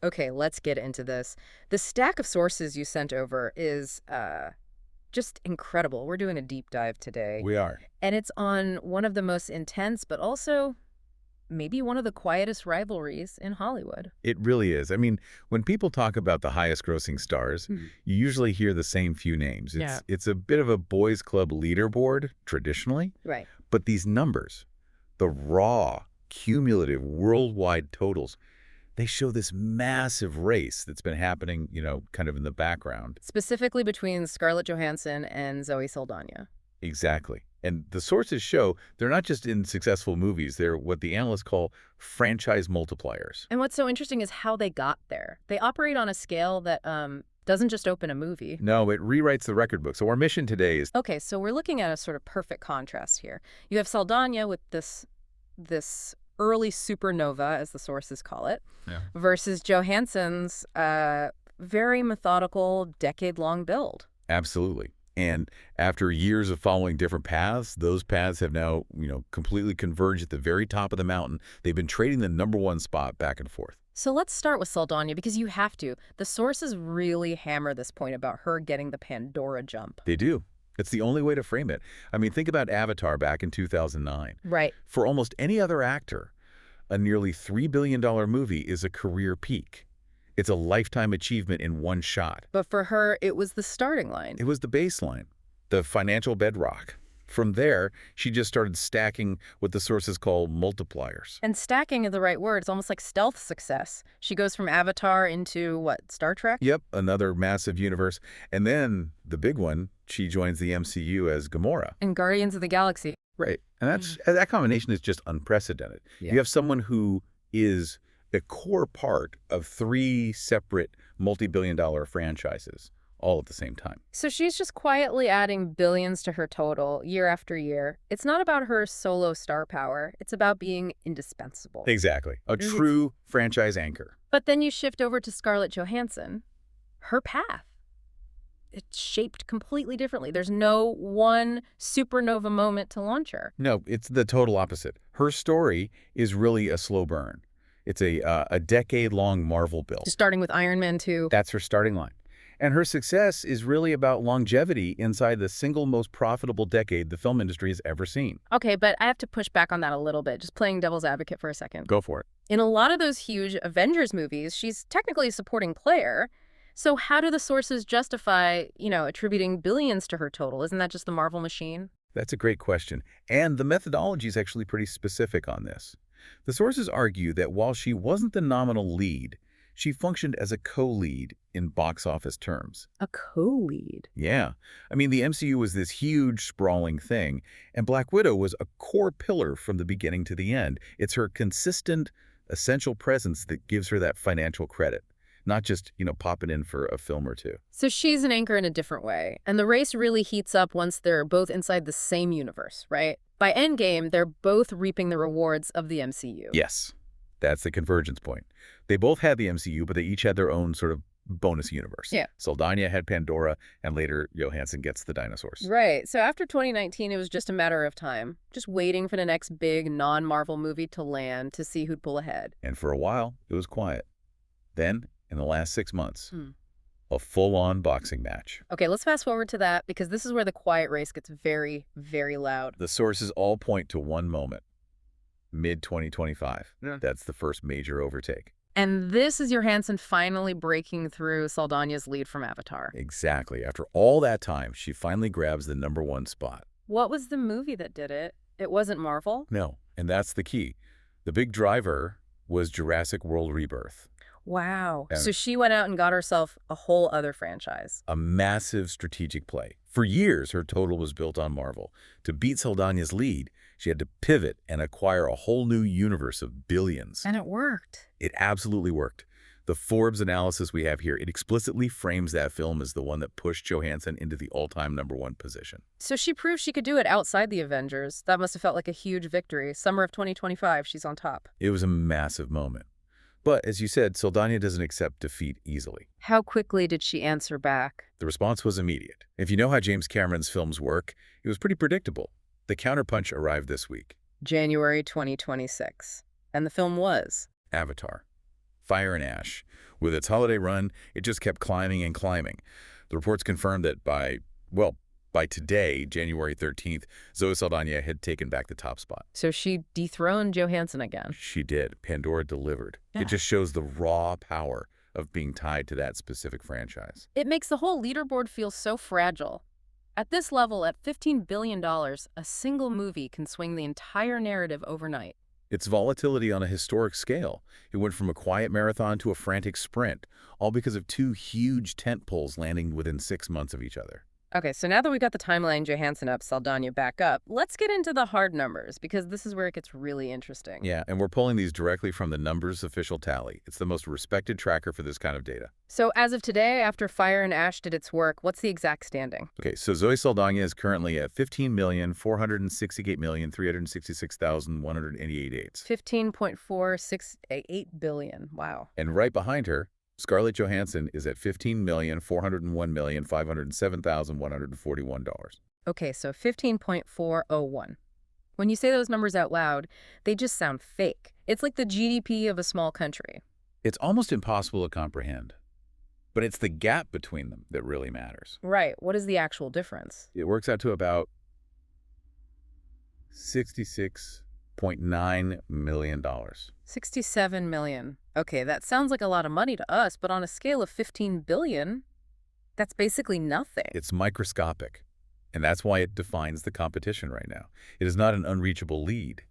Okay, let's get into this. The stack of sources you sent over is just incredible. We're doing a deep dive today. We are. And it's on one of the most intense, but also maybe one of the quietest rivalries in Hollywood. It really is. I mean, when people talk about the highest grossing stars, you usually hear the same few names. Yeah. It's a bit of a boys club leaderboard traditionally, Right. but these numbers, the raw, cumulative, worldwide totals, they show this massive race that's been happening, kind of in the background. Specifically between Scarlett Johansson and Zoe Saldana. Exactly. And the sources show they're not just in successful movies, they're what the analysts call franchise multipliers. And what's so interesting is how they got there. They operate on a scale that doesn't just open a movie. No, it rewrites the record book. So our mission today is... Okay, so we're looking at a sort of perfect contrast here. You have Saldaña with this early supernova, as the sources call it, versus Johansson's very methodical, decade-long build. Absolutely. And after years of following different paths, those paths have now, completely converged at the very top of the mountain. They've been trading the #1 spot back and forth. So let's start with Saldaña, because you have to. The sources really hammer this point about her getting the Pandora jump. They do. It's the only way to frame it. I mean, think about Avatar back in 2009. Right. For almost any other actor, a nearly $3 billion movie is a career peak. It's a lifetime achievement in one shot. But for her, it was the starting line. It was the baseline, the financial bedrock. From there, she just started stacking what the sources call multipliers. And stacking is the right word. It's almost like stealth success. She goes from Avatar into, what, Star Trek? Yep, another massive universe. And then, the big one, she joins the MCU as Gamora. And Guardians of the Galaxy. Right. And that combination is just unprecedented. Yeah. You have someone who is a core part of 3 separate multi-billion-dollar franchises all at the same time. So she's just quietly adding billions to her total year after year. It's not about her solo star power. It's about being indispensable. Exactly. A true franchise anchor. But then you shift over to Scarlett Johansson. Her path. It's shaped completely differently. There's no one supernova moment to launch her. No, it's the total opposite. Her story is really a slow burn. It's a decade-long Marvel build. Starting with Iron Man 2. That's her starting line. And her success is really about longevity inside the single most profitable decade the film industry has ever seen. Okay, but I have to push back on that a little bit, just playing devil's advocate for a second. Go for it. In a lot of those huge Avengers movies, she's technically a supporting player. So how do the sources justify, attributing billions to her total? Isn't that just the Marvel machine? That's a great question. And the methodology is actually pretty specific on this. The sources argue that while she wasn't the nominal lead, she functioned as a co-lead in box office terms. A co-lead? Yeah. I mean, the MCU was this huge, sprawling thing, and Black Widow was a core pillar from the beginning to the end. It's her consistent, essential presence that gives her that financial credit, not just, popping in for a film or two. So she's an anchor in a different way, and the race really heats up once they're both inside the same universe, right? By Endgame, they're both reaping the rewards of the MCU. Yes. That's the convergence point. They both had the MCU, but they each had their own sort of bonus universe. Yeah. Saldaña had Pandora, and later Johansson gets the dinosaurs. Right. So after 2019, it was just a matter of time, just waiting for the next big non-Marvel movie to land to see who'd pull ahead. And for a while, it was quiet. Then, in the last 6 months, a full-on boxing match. Okay, let's fast forward to that, because this is where the quiet race gets very, very loud. The sources all point to one moment. Mid-2025. Yeah. That's the first major overtake. And this is Johansson finally breaking through Saldaña's lead from Avatar. Exactly. After all that time, she finally grabs the #1 spot. What was the movie that did it? It wasn't Marvel? No, and that's the key. The big driver was Jurassic World Rebirth. Wow. So she went out and got herself a whole other franchise. A massive strategic play. For years, her total was built on Marvel. To beat Saldaña's lead, she had to pivot and acquire a whole new universe of billions. And it worked. It absolutely worked. The Forbes analysis we have here, it explicitly frames that film as the one that pushed Johansson into the all-time #1 position. So she proved she could do it outside the Avengers. That must have felt like a huge victory. Summer of 2025, she's on top. It was a massive moment. But, as you said, Saldaña doesn't accept defeat easily. How quickly did she answer back? The response was immediate. If you know how James Cameron's films work, it was pretty predictable. The counterpunch arrived this week. January 2026. And the film was? Avatar. Fire and Ash. With its holiday run, it just kept climbing and climbing. The reports confirmed that by today, January 13th, Zoe Saldaña had taken back the top spot. So she dethroned Johansson again. She did. Pandora delivered. Yeah. It just shows the raw power of being tied to that specific franchise. It makes the whole leaderboard feel so fragile. At this level, at $15 billion, a single movie can swing the entire narrative overnight. It's volatility on a historic scale. It went from a quiet marathon to a frantic sprint, all because of two huge tentpoles landing within 6 months of each other. Okay, so now that we got the timeline Johansson up, Saldaña back up, let's get into the hard numbers, because this is where it gets really interesting. Yeah, and we're pulling these directly from the numbers official tally. It's the most respected tracker for this kind of data. So as of today, after Fire and Ash did its work, what's the exact standing? Okay, so Zoe Saldaña is currently at 15,468,366,188 eighths. 15.468 billion. Wow. And right behind her, Scarlett Johansson is at $15,401,507,141. Okay, so 15.401. When you say those numbers out loud, they just sound fake. It's like the GDP of a small country. It's almost impossible to comprehend. But it's the gap between them that really matters. Right. What is the actual difference? It works out to about $66.9 million. 67 million. Okay, that sounds like a lot of money to us, but on a scale of 15 billion, that's basically nothing. It's microscopic, and that's why it defines the competition right now. It is not an unreachable lead.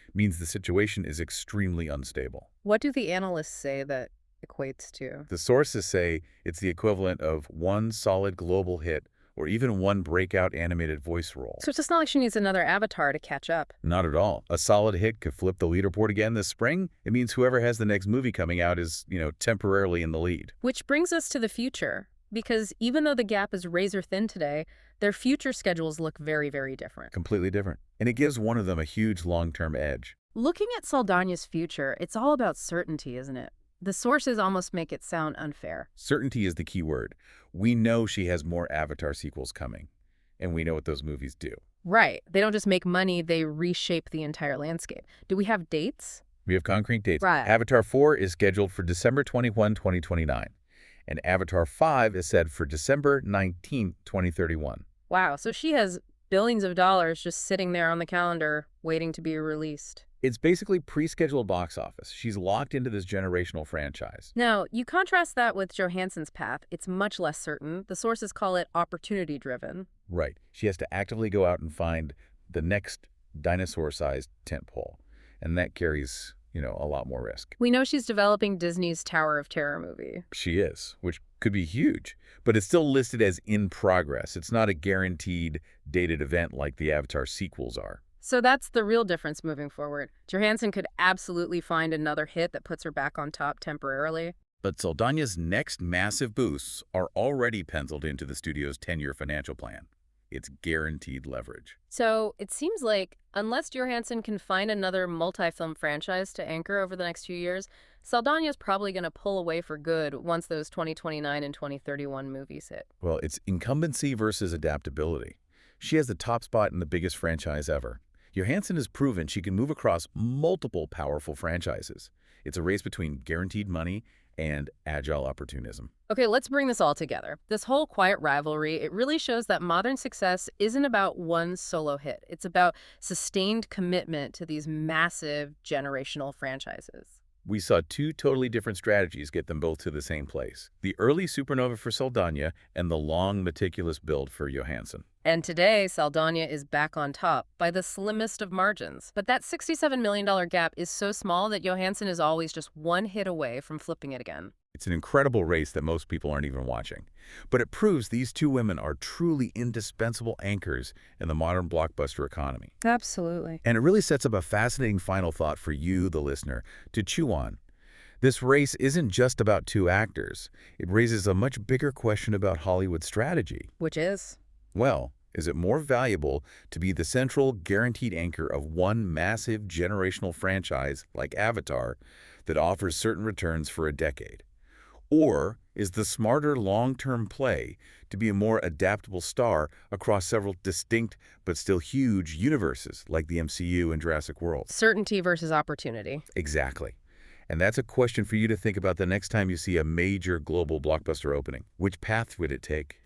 It means the situation is extremely unstable. What do the analysts say that equates to? The sources say it's the equivalent of one solid global hit or even one breakout animated voice role. So it's just not like she needs another Avatar to catch up. Not at all. A solid hit could flip the leaderboard again this spring. It means whoever has the next movie coming out is, temporarily in the lead. Which brings us to the future, because even though the gap is razor thin today, their future schedules look very, very different. Completely different. And it gives one of them a huge long-term edge. Looking at Saldaña's future, it's all about certainty, isn't it? The sources almost make it sound unfair. Certainty is the key word. We know she has more Avatar sequels coming, and we know what those movies do. Right. They don't just make money, they reshape the entire landscape. Do we have dates? We have concrete dates. Right. Avatar 4 is scheduled for December 21, 2029, and Avatar 5 is set for December 19, 2031. Wow, so she has billions of dollars just sitting there on the calendar waiting to be released. It's basically pre-scheduled box office. She's locked into this generational franchise. Now, you contrast that with Johansson's path. It's much less certain. The sources call it opportunity-driven. Right. She has to actively go out and find the next dinosaur-sized tentpole, and that carries, a lot more risk. We know she's developing Disney's Tower of Terror movie. She is, which could be huge, but it's still listed as in progress. It's not a guaranteed dated event like the Avatar sequels are. So that's the real difference moving forward. Johansson could absolutely find another hit that puts her back on top temporarily. But Saldaña's next massive boosts are already penciled into the studio's 10-year financial plan. It's guaranteed leverage. So it seems like unless Johansson can find another multi-film franchise to anchor over the next few years, Saldaña's probably going to pull away for good once those 2029 and 2031 movies hit. Well, it's incumbency versus adaptability. She has the top spot in the biggest franchise ever. Johansson has proven she can move across multiple powerful franchises. It's a race between guaranteed money and agile opportunism. Okay, let's bring this all together. This whole quiet rivalry, it really shows that modern success isn't about one solo hit. It's about sustained commitment to these massive generational franchises. We saw two totally different strategies get them both to the same place. The early Supernova for Saldaña and the long, meticulous build for Johansson. And today, Saldaña is back on top by the slimmest of margins. But that $67 million gap is so small that Johansson is always just one hit away from flipping it again. It's an incredible race that most people aren't even watching. But it proves these two women are truly indispensable anchors in the modern blockbuster economy. Absolutely. And it really sets up a fascinating final thought for you, the listener, to chew on. This race isn't just about two actors. It raises a much bigger question about Hollywood strategy. Which is? Well, is it more valuable to be the central, guaranteed anchor of one massive generational franchise like Avatar that offers certain returns for a decade? Or is the smarter long-term play to be a more adaptable star across several distinct but still huge universes like the MCU and Jurassic World? Certainty versus opportunity. Exactly. And that's a question for you to think about the next time you see a major global blockbuster opening. Which path would it take?